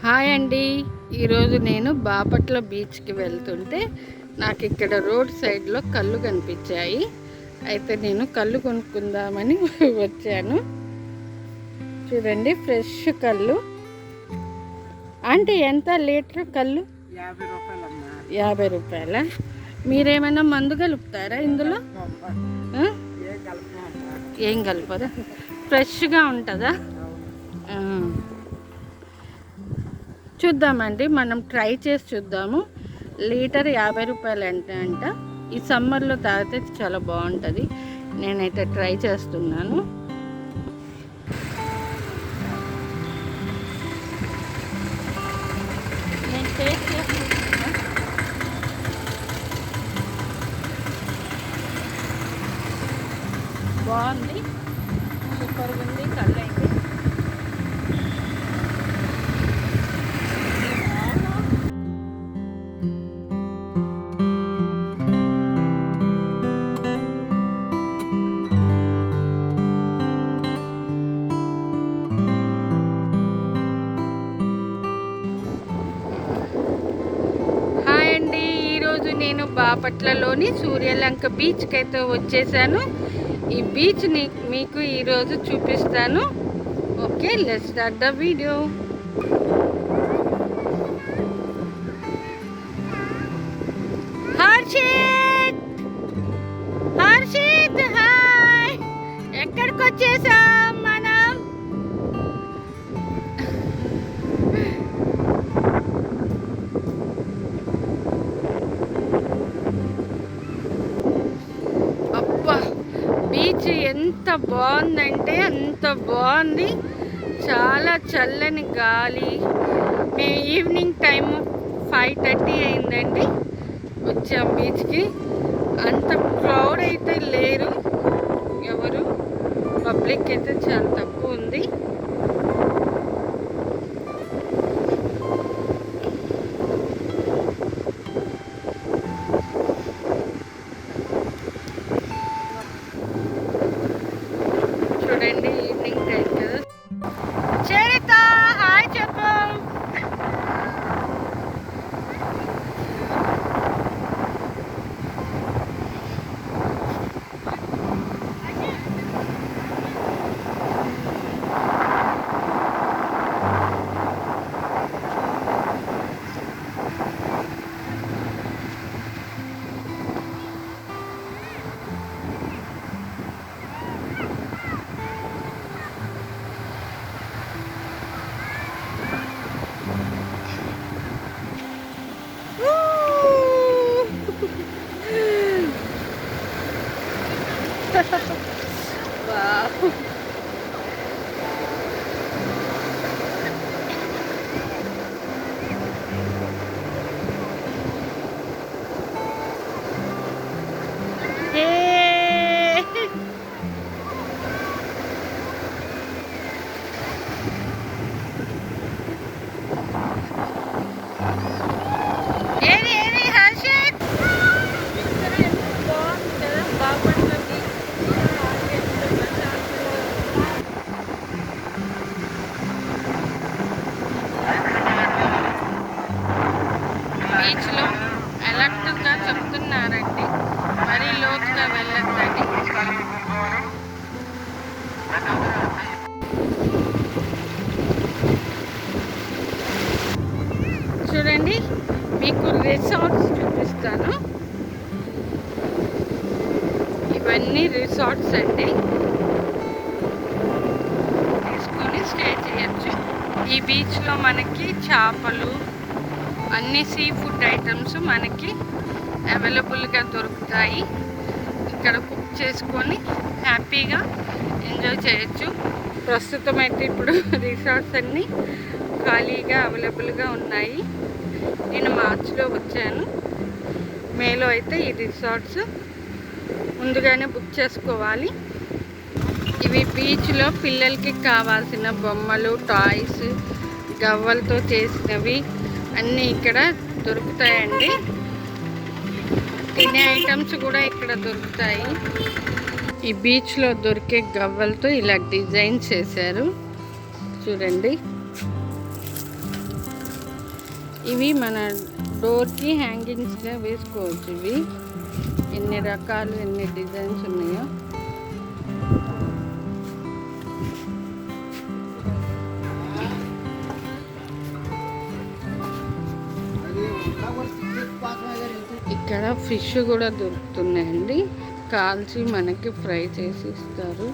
Hi అండి. ఈరోజు నేను బాపట్ల బీచ్కి వెళ్తుంటే నాకు ఇక్కడ రోడ్ సైడ్లో కళ్ళు కనిపించాయి. అయితే నేను కళ్ళు కొనుక్కుందామని వచ్చాను. చూడండి, ఫ్రెష్ కళ్ళు. అంటే ఎంత లీటర్ కళ్ళు? 50 రూపాయల. మీరేమైనా మందు కలుపుతారా ఇందులో? ఏం కలపదా? ఫ్రెష్గా ఉంటుందా? చూద్దామండి, మనం ట్రై చేసి చూద్దాము. లీటర్ 50 రూపాయలు అంట. ఈ సమ్మర్లో తాగితే చాలా బాగుంటుంది. నేనైతే ట్రై చేస్తున్నాను. నేను టేస్ట్ చేస్తున్నా. బాగుంది, సూపర్గా ఉంది కళ్ళు అయితే. ఈరోజు నేను బాపట్లలోని సూర్యలంక బీచ్కి అయితే వచ్చేసాను. ఈ బీచ్ని మీకు ఈరోజు చూపిస్తాను. Okay, let's start the video. Harshit, Harshit hi. ఎక్కడికి వచ్చేసాం మనం? బీచ్ ఎంత బాగుందంటే అంత బాగుంది. చాలా చల్లని గాలి. ఈవినింగ్ టైము 5:30 అయిందండి. వచ్చాం బీచ్కి. అంత క్రౌడ్ అయితే లేరు, ఎవరు పబ్లిక్ అయితే చాలా తక్కువ ఉంది. చూడండి, ఈవినింగ్ టైం కదా. చరిత హాయ్ చెప్పు. Wow. Hey. Hey, Harshit. బీచ్లో అలర్ట్గా చెప్తున్నారండి, మరీ లోతుగా వెళ్ళొద్దని. చూడండి, మీకు రిసార్ట్స్ చూపిస్తాను. ఇవన్నీ రిసార్ట్స్ అండి, తీసుకొని స్టే చేయొచ్చు. ఈ బీచ్లో మనకి చేపలు, అన్ని సీ ఫుడ్ ఐటమ్స్ మనకి అవైలబుల్గా దొరుకుతాయి. ఇక్కడ కుక్ చేసుకొని హ్యాపీగా ఎంజాయ్ చేయొచ్చు. ప్రస్తుతం అయితే ఇప్పుడు రిసార్ట్స్ అన్నీ ఖాళీగా అవైలబుల్గా ఉన్నాయి. నేను మార్చిలో వచ్చాను. మేలో అయితే ఈ రిసార్ట్స్ ముందుగానే బుక్ చేసుకోవాలి. ఇవి బీచ్లో పిల్లలకి కావాల్సిన బొమ్మలు, టాయ్స్, గవ్వలతో చేసినవి అన్నీ ఇక్కడ దొరుకుతాయండి. తినే ఐటమ్స్ కూడా ఇక్కడ దొరుకుతాయి. ఈ బీచ్లో దొరికే గవ్వలతో ఇలా డిజైన్ చేశారు చూడండి. ఇవి మన డోర్కి హ్యాంగింగ్స్గా వేసుకోవచ్చు. ఇవి ఎన్ని రకాలు ఎన్ని డిజైన్స్ ఉన్నాయో. ఇక్కడ ఫిష్ కూడా దొరుకుతున్నాయండి. కాల్చి మనకి ఫ్రై చేసి ఇస్తారు.